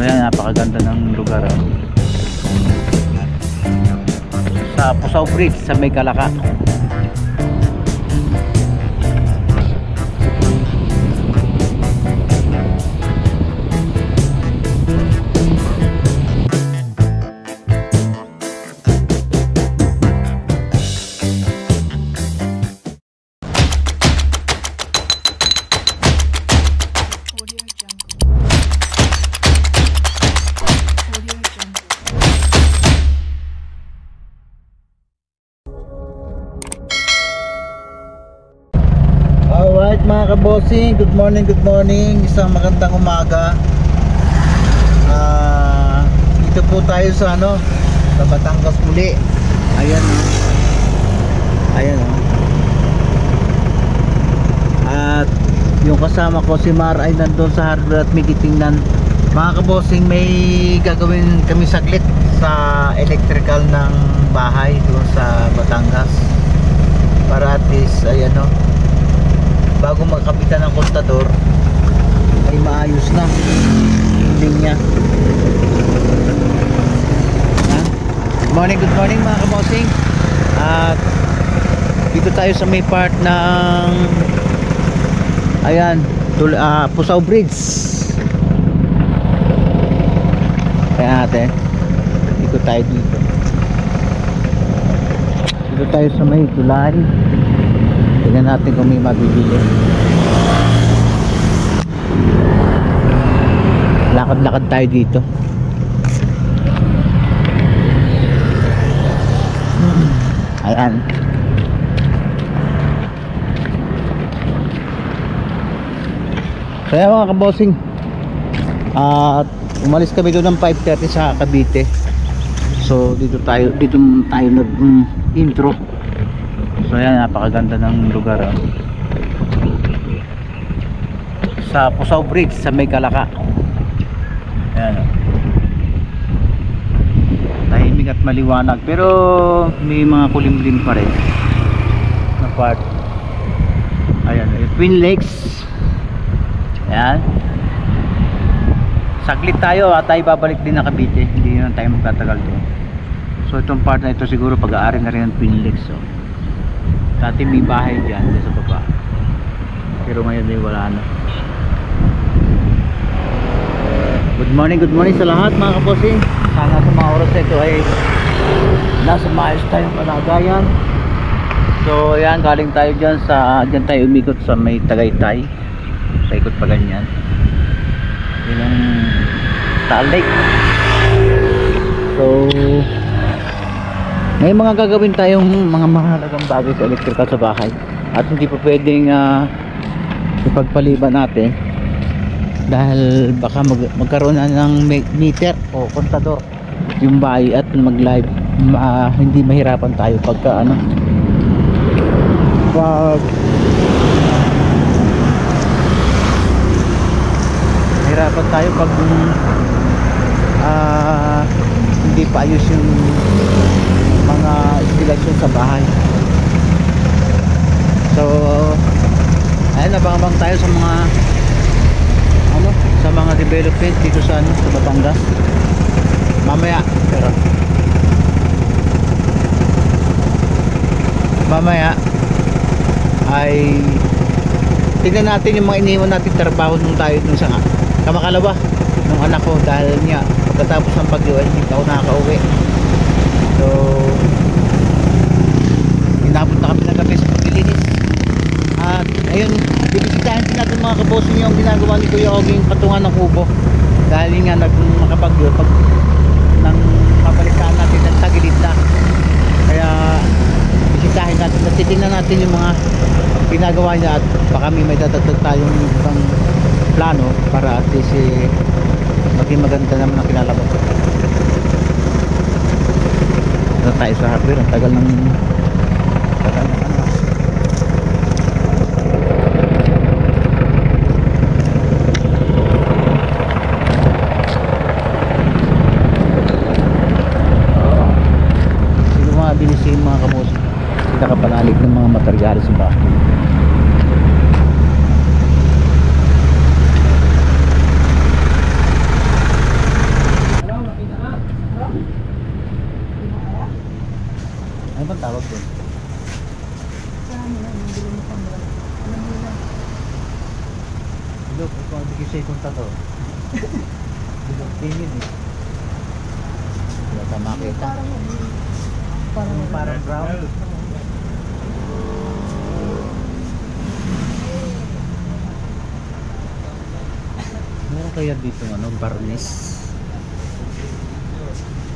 So yan, napakaganda ng lugar sa Pusaw Bridge sa May Calaca. Alright mga kabossing, good morning, isang magandang umaga. Dito po tayo sa sa Batangas muli. Ayan at yung kasama ko si Mar ay nandun sa hardware at may titingnan. Mga kabossing, may gagawin kami saglit sa electrical ng bahay doon sa Batangas para at least bago magkapitan ng kontador ay maayos na yung linya. Good morning mga kabossing. At dito tayo sa may part ng Pusaw Bridge. Kaya natin ikot tayo dito. Dito tayo sa may tulay. Tingnan natin kung may mabibili. Lakad-lakad tayo dito. Ayan. Kaya mga kabossing, umalis kami doon ng 5:30 sa Cavite. So dito tayo nag-intro. So ayan, napakaganda ng lugar sa Pusaw Bridge sa May Calaca. Ayan, tahimik at maliwanag, pero may mga kulimlim pa rin na part. Ayan, Twin Lakes. Ayan, saglit tayo at tayo babalik din na Cavite. Hindi na tayo magtatagal doon. So itong part na ito siguro pag-aari na rin ng Twin Lakes. So dati may bahay dyan sa baba, pero ngayon ay wala na. Good morning sa lahat mga kabossing. Sana sa mga oras na ito ay nasa maayos tayong kalagayan. So yan, galing tayo dyan tayo umikot sa may Tagaytay. Paikot pa ganyan. Yun ang Taal Lake. So may mga gagawin tayong mga mahalagang bagay sa electrical sa bahay at hindi pa pwedeng ipagpaliban natin dahil baka magkaroon na ng meter o kontador yung bahay at mag-live. Hindi mahirapan tayo pagka mahirapan tayo pag hindi pa ayos yung mga instalasyon sa bahay. So ayun, abang-abang tayo sa mga development dito sa Batangas mamaya. Pero mamaya ay tingnan natin yung mga iniwan natin trabaho nung tayo dun sa Kamakalawa nung anak ko, dahil niya pagkatapos ng bagyo ay hindi ako nakaka-uwi. So inabot na kami ng gabi sa paglilinis. At ayun, bibisitahin din natin mga kabossing yung ginagawa ni Kuya Oging patungan ng kubo, dahil nga nakapagyo pag nang mabalikaan natin ng tagilid na. Kaya bisitahin natin at titingnan natin yung mga ginagawa niya at baka may dadagdag tayong ibang plano para at least maging maganda naman ang kinalabas. Ito tayo sa hardware. Ang tagal ng sino mga bilisin mga kamusi, nakapanalig ng mga materyales sa bahay. Tingin eh. Wala ka makita. Parang brown. Meron kaya dito ano, barnis?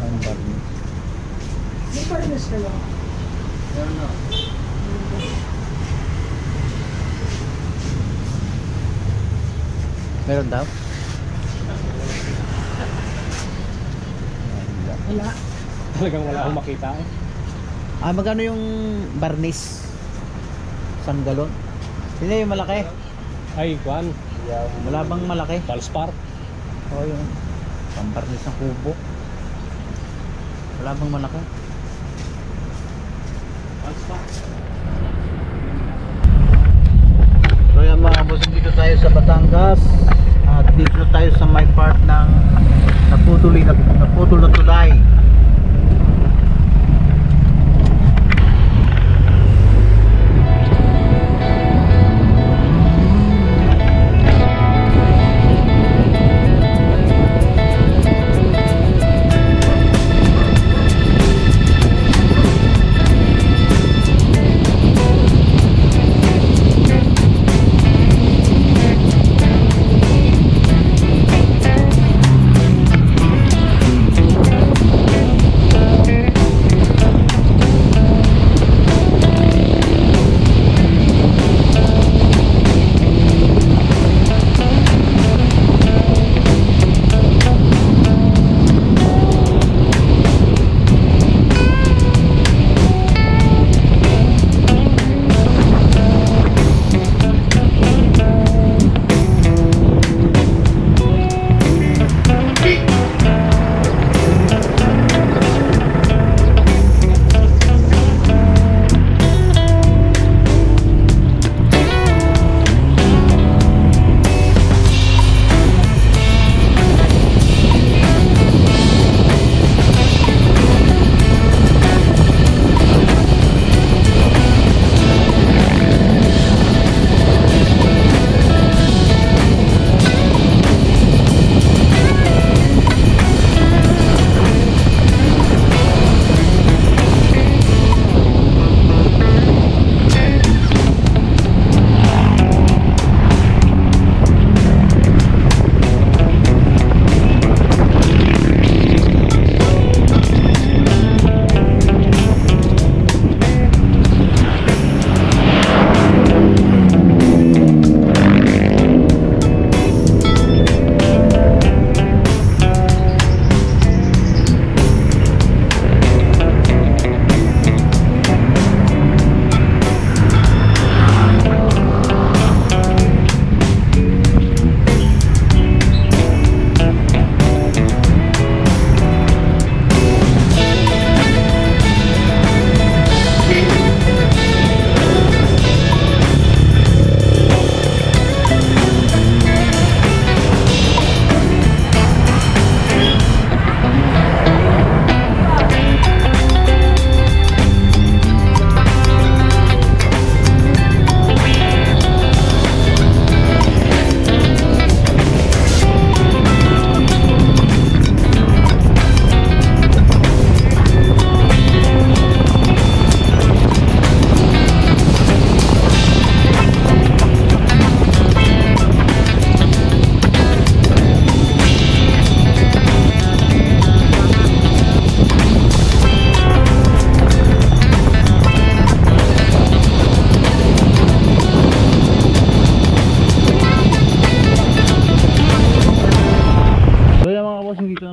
Ang barnis. May fairness kayo. Meron na. Meron daw? Wala. Talagang wala akong makita eh. Ah, magkano yung barnis? Isang galon? Sino yung malaki? Ay, Juan, Wala bang malaki? Valspar. Oo, yun. Pang barnis ng kubo. Wala bang malaki? Valspar. So yan mga boss, dito tayo sa Batangas. At dito na tayo sa may part ng naputol na tulay.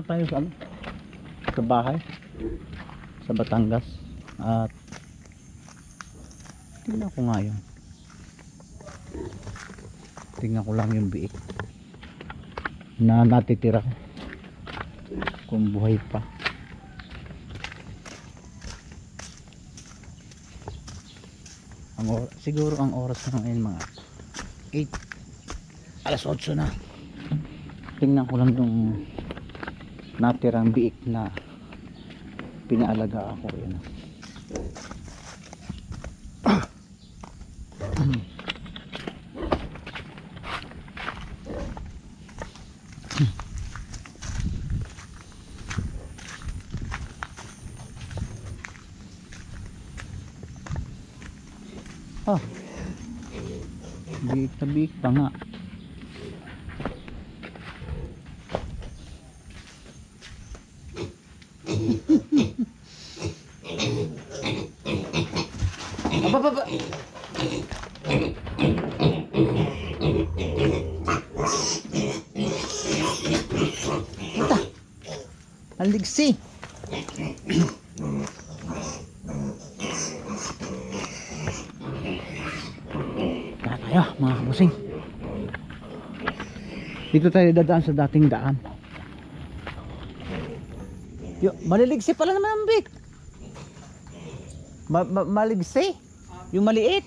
tayo sa sa bahay sa Batangas at tingnan ko nga yun, tingnan ko lang yung biik na natitira kung buhay pa. Siguro ang oras na ngayon mga 8 alas 8 na. Tingnan ko lang yung natirang biik na pinaalaga ako. Yan. pa. Biik na biik pa nga. Aba. Ito. Ang ligsi. Tara tayo mga kabusing. Dito tayo dadaan sa dating daan. Maliligsi pala naman ang bik. Maligsi? Yung maliit?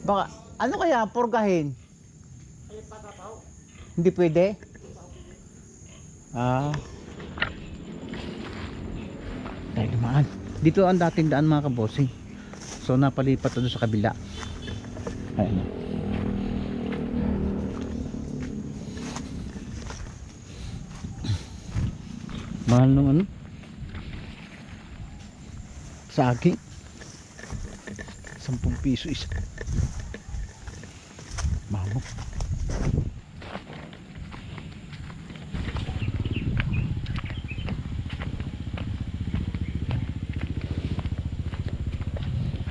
Baka, ano kaya purgahin? Hindi pwede? Tayo dumaan. Dito ang dating daan mga kabosing. So napalipat doon sa kabila. Ayan. Mahal nung ano? Saging. 10 piso isa. Mahal.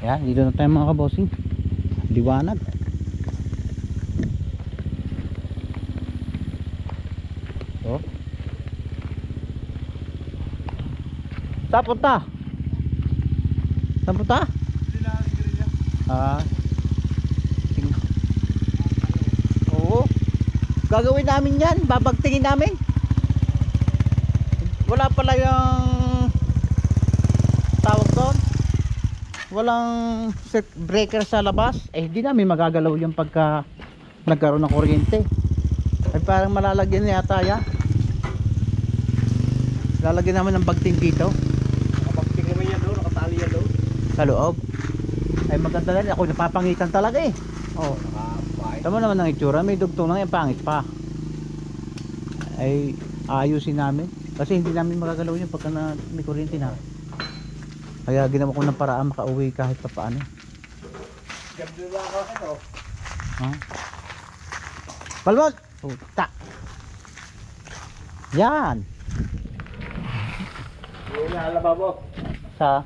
Ayan, dito na tayo mga kabosing. Liwanag. Oh. Saan punta? Saan punta? Oo. Gagawin namin yan. Babagtingin namin. Wala pala yung tawag doon. Walang circuit breaker sa labas. Hindi namin magagalaw yung pagka nagkaroon ng kuryente. Ay parang malalagyan yata yan. Lalagyan namin ng bagting dito. Nakabagting naman yan doon, nakatali yan doon. Sa loob. Ay maganda na rin. Ako napapangitan talaga eh. Oh. Tama naman ng itsura. May dugtong lang yung pangit pa. Ay ayusin namin. Kasi hindi namin magagalaw yun pagka may kuryente na. Kaya ginawa ko ng paraan makauwi kahit pa paano. Ganda na ako ito. Palmon! Puta! Yan! Yung naalaba mo. Sa?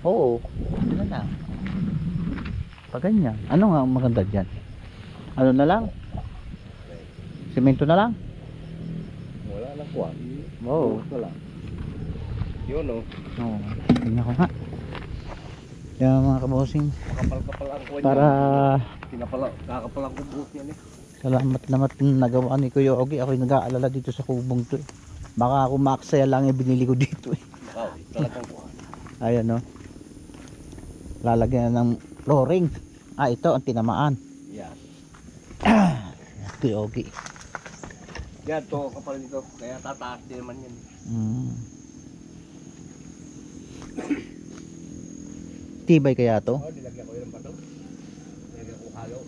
Oo. Ano na lang. Pag ganyan. Ano nga ang maganda dyan? Ano na lang? Semento na lang? Wala lang kuwan. Oo. Wala. Yun o. Oo. Tingnan ko nga. Yan mga kabosing. Kapal-kapal ang kuwan Para kakapal ang kubot yan eh. salamat naman nagawa ni Kuya Ogie. Ako'y nag-aalala dito sa kubong to eh. Baka ako maksaya lang yung binili ko dito eh. Wow, talagang kuwan. Ayan no. Lalagyan ng flooring. Ito ang tinamaan. Yan. Kuya Ogie. Yan to, kapal dito. Kaya tataas din naman yan. Tibay kaya to? Oh, nilagyan ko yun ba to? Nilagyan ko halo.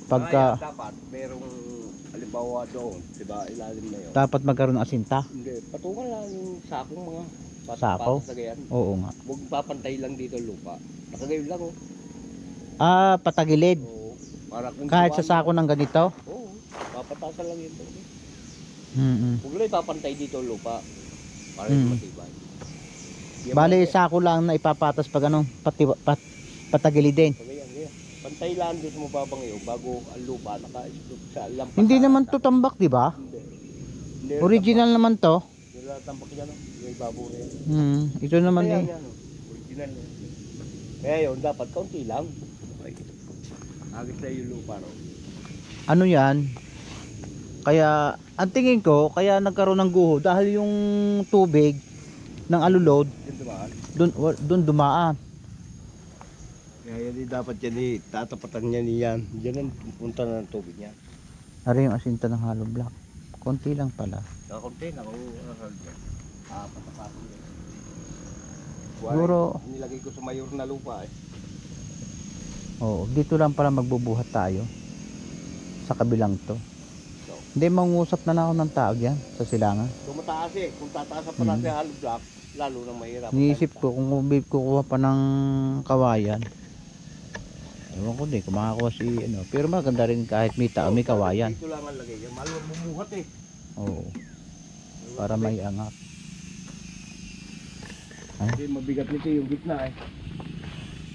Pagka Dapat merong halimbawa doon, diba, ilalim na yun. dapat magkaroon ng asinta. Hindi, patungan lang yung sakong mga Sako? pasagayan. Oo nga. Huwag papantay lang dito lupa. Nakagayon lang oh. Patagilid. Oo. Para kung Kahit sa dumaan- sako ng ganito. Oo. Papatasan lang yun. Mm. Huwag lang ipapantay dito lupa. Para Mm. matibay. Yan Bali ba- sako lang na ipapatas pag ano, patagilid din. Pagayan, ganyan. Pantay lang dito mo babangayo bago ang lupa naka-stop sa lampas. Hindi naman to tambak, di ba? Hindi. Hindi Original naman to. Hindi lang tambak yan. Yung ibabo na yan. Ito naman Kaya eh. yan, oh. Original yan. Kaya yun, dapat kaunti lang. Okay. Agis na yung lupa, no? Ano yan? Kaya ang tingin ko kaya nagkaroon ng guho dahil yung tubig ng alulod Yung dumaan. doon dumaan. Kaya yan dapat yan tatapatan niya niyan. Diyan ang punta na ng tubig niya. Ari yung asinta ng hollow block. Konti lang pala. Kakunti na kung patapatan yan. Siguro- Nilagay ko sa mayor na lupa eh. Oo, dito lang pala magbubuhat tayo. Sa kabilang to. So, Hindi, mangusap na ako ng tao yan sa silangan. tumataas eh. Kung tataas pa natin hollow block, lalo na mahirap. Niisip ko kung kukuha pa ng kawayan. Ewan ko din kung makakuha si ano. Pero maganda rin kahit may tao, may kawayan. Dito lang ang lagay. Maluwag bumuhat eh. Oo. Para may angat. Kasi mabigat nito yung gitna eh.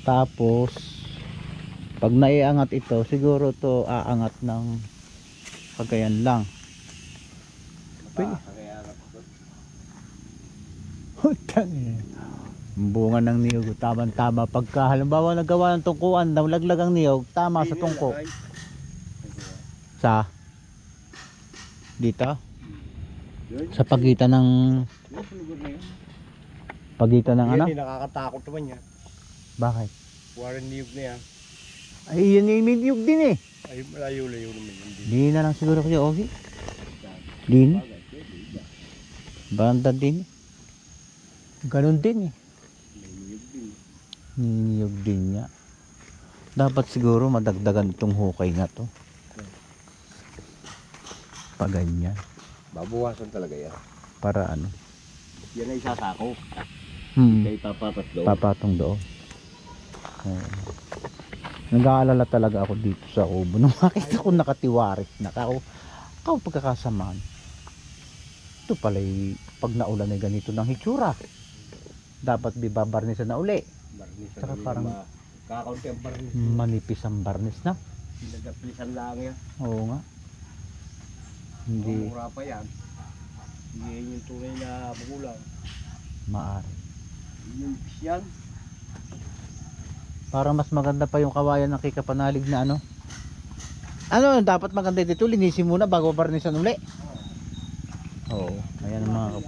Tapos pag naiangat ito, siguro to aangat ng pagkayan lang. Pwede. Kaya ako. Hutang eh. Bunga ng niyog, tama-tama. Pagka halimbawa nagawa ng tungkuan, nalaglag ang niyog, tama sa tungko. Sa? Dito? Sa pagitan ng ano? Yan, nakakatakot naman yan. Bakit? Warren niyog na yan. Ay, yun yung may niyog din eh. Ay, malayo-layo naman yan. Di na lang siguro kayo, Ogi. Di na. Banda din eh. Ganon din eh. Niyog din niya. Dapat siguro madagdagan itong hukay na to. Paganyan. Babawasan talaga yan. Para ano? Yan ay sasako. Kaya papapat doon. Papatong doon. Nag-aalala talaga ako dito sa kubo. Nung makita ko nakatiwarik na ako pagkakasamaan. Ito pala pag naulan ay ganito ng hitsura. Dapat bibabarnisan na uli. Barnis. Saka parang kakaunti ang barnis. manipis ang barnis na. Nagaplisan lang yan. Oo nga. Hindi Mura pa yan. Hindi yan yung tunay na magulang. maari. Yung yan. Para mas maganda pa yung kawayan ng kikapanalig na ano. Ano, dapat maganda dito, linisin muna bago barnisan uli. Oo, ayan ang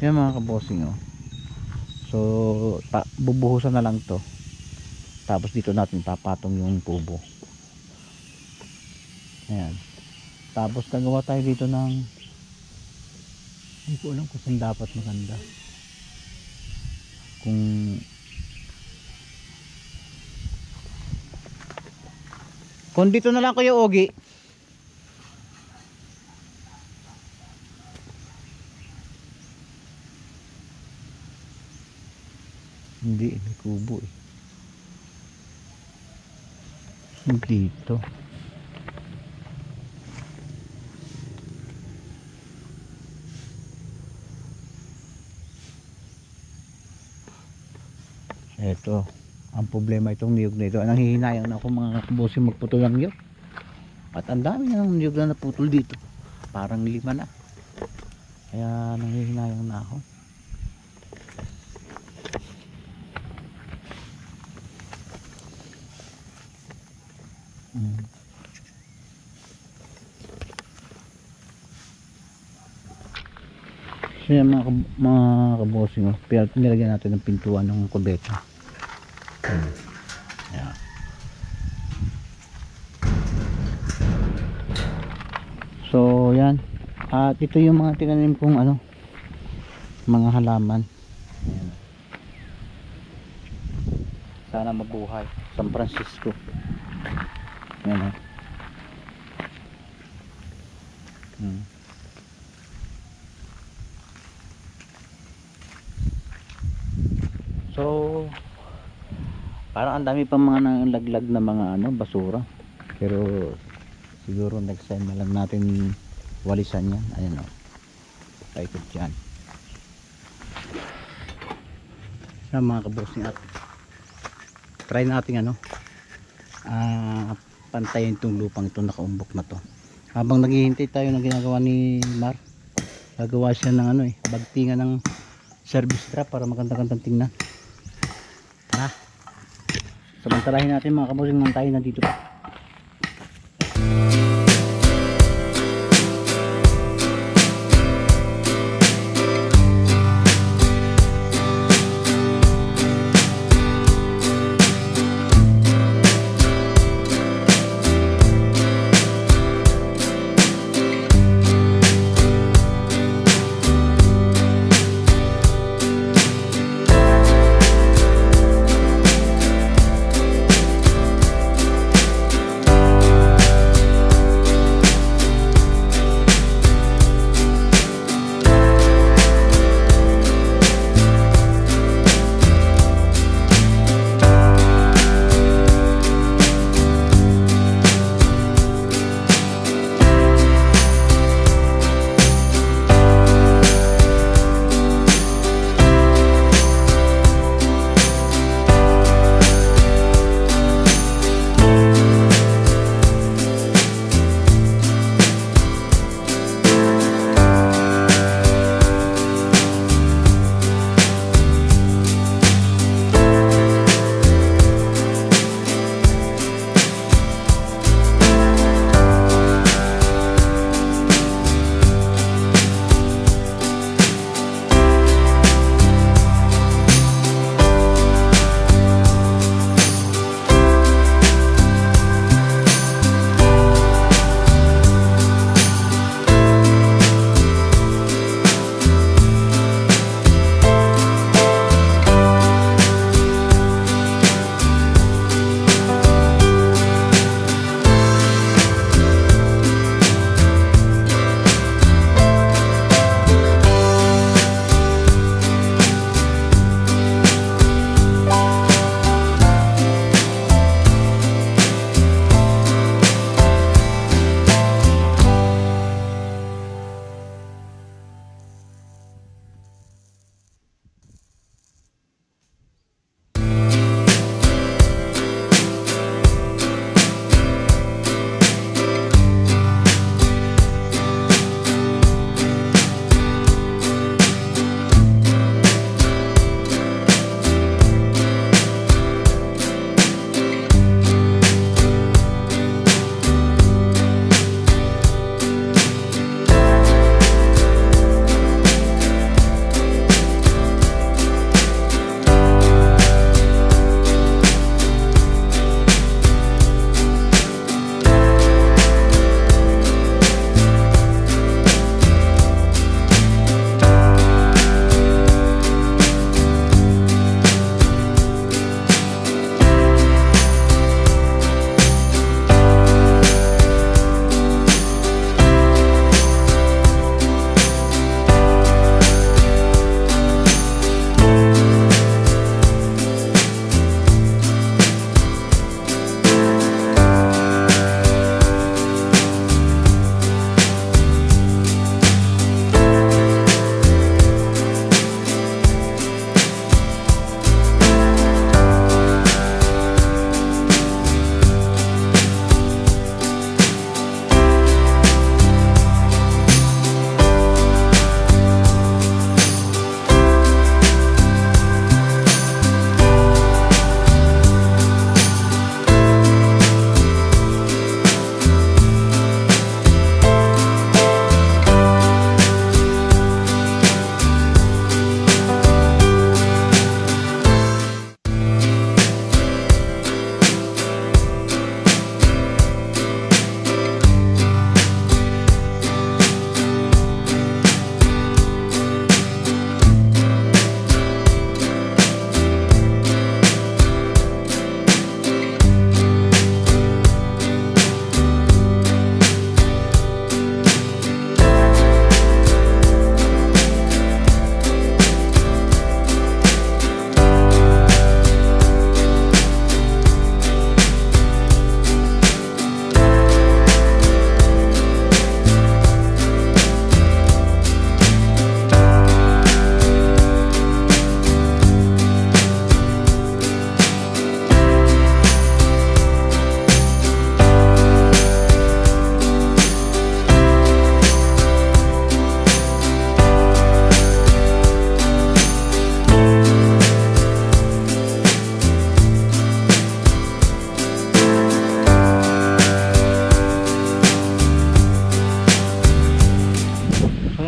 mga kabossing oh. So, bubuhusan na lang to. Tapos dito natin papatong yung tubo. Ayan. Tapos gagawa tayo dito ng hindi ko alam kung saan dapat maganda. Kung dito na lang kayo, Ogi. Hindi, may kubo eh. Dito. Eto, ang problema itong niyog na ito. Nanghihinayang na ako mga kabosing magputol ng niyog. At ang dami na ng niyog na naputol dito. Parang 5 na. Kaya nanghihinayang na ako. So yan mga kabosing oh. Nilagyan natin ng pintuan ng kubeta. Ayan. So yan. At ito yung mga tinanim kong ano, mga halaman. Ayan. Sana mabuhay. San Francisco. Ayan oh. So parang ang dami pa mga nalaglag na mga ano, basura. Pero siguro next time na lang natin walisan yan. Ayan o. Paikot yan. Sa mga kabosing at try natin ano, pantayin itong lupang ito, nakaumbok na to. Habang naghihintay tayo ng ginagawa ni Mar, gagawa siya ng ano bagtingan ng service trap para maganda-gandang tingnan. Tara, samantalahin natin mga kabosing nang tayo nandito pa.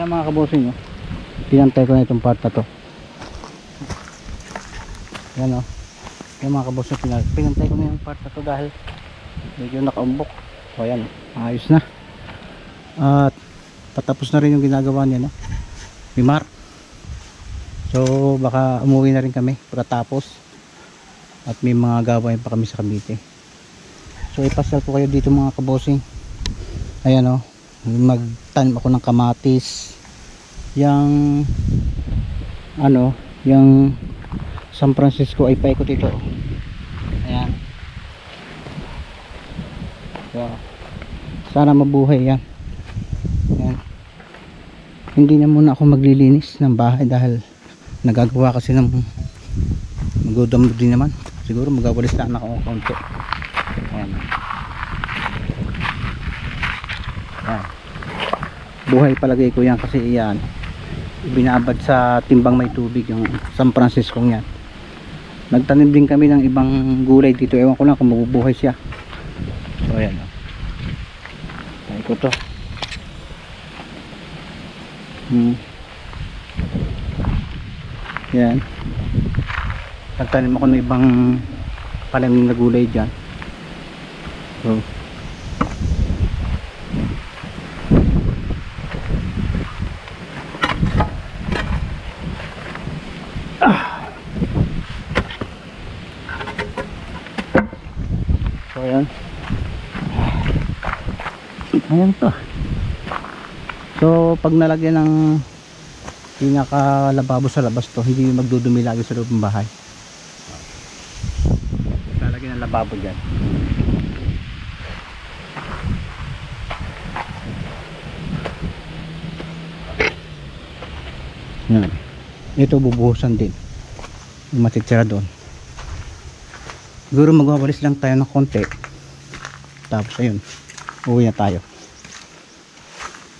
Kaya mga kabosing, oh, pinantay ko na itong part na to. Yan, oh. Yung mga kabosing, pinantay ko na yung part na to dahil medyo nakaumbok. So ayan, ayos na. At patapos na rin yung ginagawa niya, no? Mimar. So baka umuwi na rin kami pagkatapos. At may mga gawain pa kami sa Cavite. So ipasal ko kayo dito mga kabosing. Ayan, oh, magtanim ako ng kamatis. Yang ano, yung San Francisco ay paikot ito. Ayan. So, sana mabuhay yan. Ayan. Hindi na muna ako maglilinis ng bahay dahil nagagawa kasi ng magudam din naman. Siguro magawalis na ako konti. Ayan. Ayan. Buhay palagay ko yan kasi yan ibinabad sa timbang may tubig yung San Francisco yan. Nagtanim din kami ng ibang gulay dito, ewan ko lang kung mabubuhay siya. So ayan, tayo ko to. Yan, nagtanim ako ng ibang palamin na gulay dyan. So ayan. Ayan to. So pag nalagyan ng pinaka lababo sa labas to, hindi magdudumi lagi sa loob ng bahay. Lalagyan ng lababo dyan. Yan. Ito bubuhusan din yung matitira doon. Siguro magwawalis lang tayo ng konti, tapos ayun, uwi na tayo.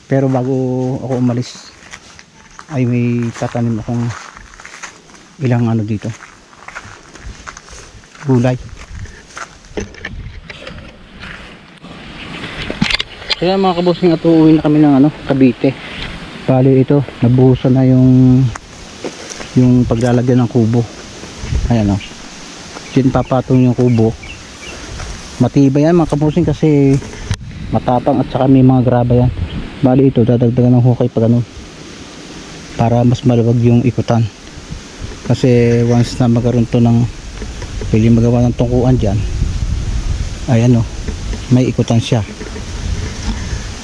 Pero bago ako umalis ay may tatanim akong ilang ano dito, gulay. Kaya mga kabosing, at uuwi na kami ng ano, Cavite. Bali ito, nabuhusan na yung paglalagyan ng kubo. Ayan, o, din papatong yung kubo. Matibay yan mga kabosing kasi matapang at saka may mga graba yan. Bali ito, dadagdagan ng hukay pag ganun para mas maluwag yung ikutan. Kasi once na magkaroon to ng pwede magawa ng tungkuan dyan, ayan, o, may ikutan siya.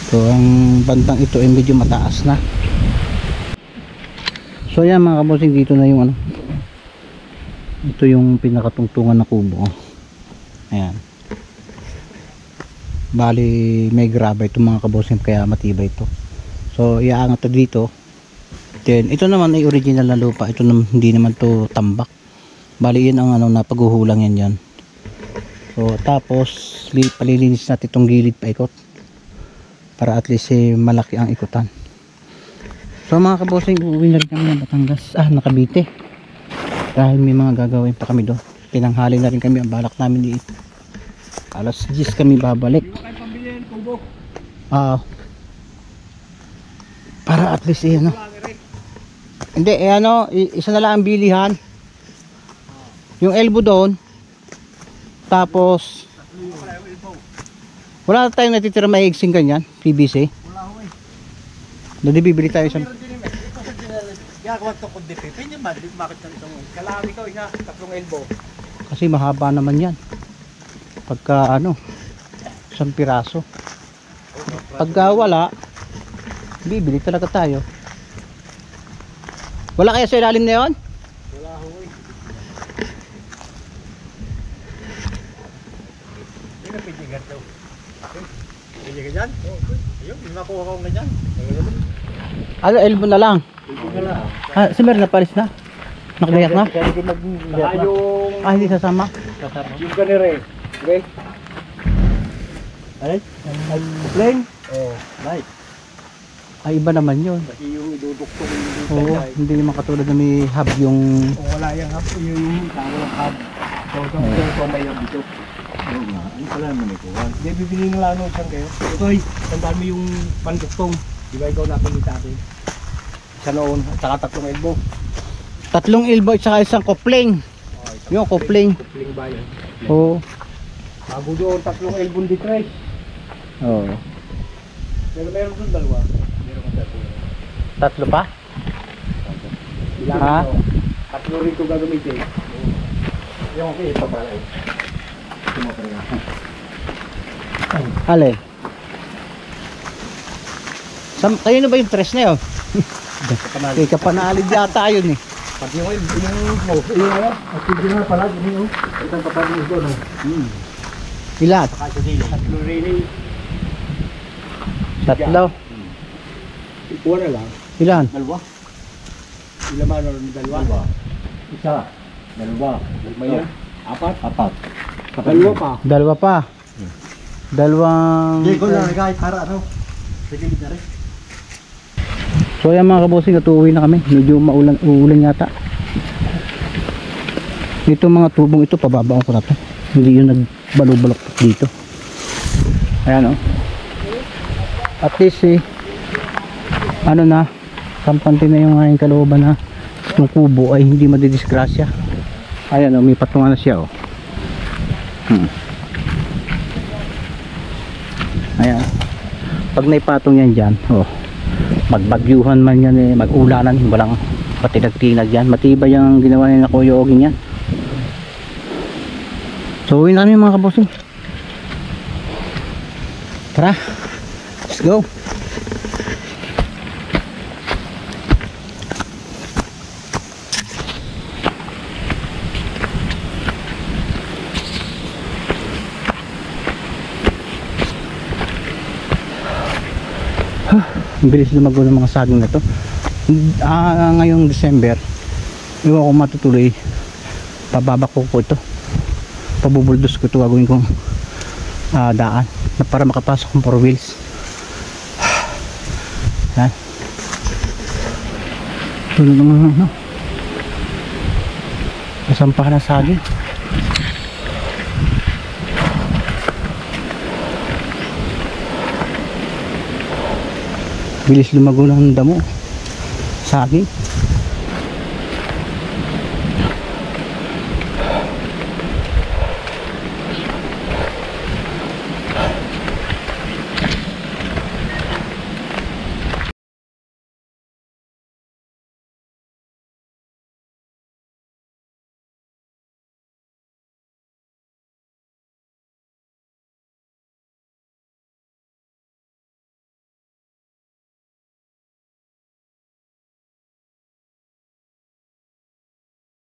So ang bandang ito ay medyo mataas na. So yan mga kabosing, dito na yung ano, ito yung pinakatungtungan na kubo. Ayan. Bali may graba ito mga kabosing, kaya matibay ito. So iaangat to dito. Then ito naman ay original na lupa. Ito naman, hindi naman to tambak. Bali yan ang ano, na paghuhulang yan dyan. So tapos palilinis natin itong gilid paikot para at least malaki ang ikutan. So mga kabosing, uuwi na rin kami ng Batangas, na Cavite, dahil may mga gagawin pa kami doon. Tinanghali na rin kami, ang balak namin dito alas 10 kami babalik. Para at least ano, hindi ano, isa na lang ang bilihan, yung elbow doon, tapos wala na tayong natitira maiigsing ganyan PVC. Bibili tayo isang gagawa ito kung dipipin yung bakit ng isang kailangan ikaw ina tatlong elbow kasi mahaba naman yan pagka ano, isang piraso. Pagka wala, bibili talaga tayo. Wala kaya sa ilalim na yun? wala huy. Hindi na pwede ganito. Pwede ka dyan? Ayun, hindi makuha ko ganyan. Ano, elbow na lang? Si Mer napalis na? Nakalayak na? Hindi sasama? Yung kanire. Okay? Alright? Plane? Oh, light. Ay, iba naman yun. Kasi yung iduduktong yung Oo, hindi naman katulad na may hub yung... kung wala yung hub, yung tawag hub. So, may hub dito. Oo nga, ano pala naman ito? Hindi, bibili ng lano siyang kayo. Ito ay, tandaan mo yung panduktong. Di ba ikaw nakamita atin? Isa noon, saka 3 elbow. 3 elbow at saka isang kopling. Yung kopling. Kupling ba yan? Oo. Bago doon, 3 elbow di tres. Oo. Pero meron doon 2. Meron kang 3 pa? Ilan Ha? ito? 3 rin ko gagamitin. Yung okay, ito pala eh. Ale. Kayo na ba yung tres na yun? Kay kapanalid yata yun eh. Pag yung ano? At hindi na pala, yung itang papagin doon. Ilan? 3 rin. 3. Ikuha na lang. Ilan? 2. Ilan man or 2? Isa. 2. 2 yan. 4. 2 pa. 2 pa. Dalawang... Hindi ko lang kahit para ano. Pagilid na rin. So ayan mga kabosing, at uuwi na kami. Medyo uulan yata. Ito mga tubong ito, pababaon ko na to. Hindi yung nagbalog-balok dito. Ayan o. At least ano na, kampante na yung aking kalooban na yung kubo ay hindi madidisgrasya. Ayan o, may patungan na siya o. Ayan. Pag naipatong yan dyan, magbagyuhan man yan eh, mag-ulanan, walang patinag-tinag yan. Matibay yung ginawa niya na Kuya Oging yan. So uwi na kami mga kabosing. Tara, let's go. Ang bilis lumago ng mga saging na to. Ngayong December, iwan ko matutuloy, pababak ko ito, pabubuldos ko ito, gagawin kong daan na para makapasok ng 4 wheels. Yan. Tulog naman ano, kasampahan na saging. Bilis lumago ng damo saging.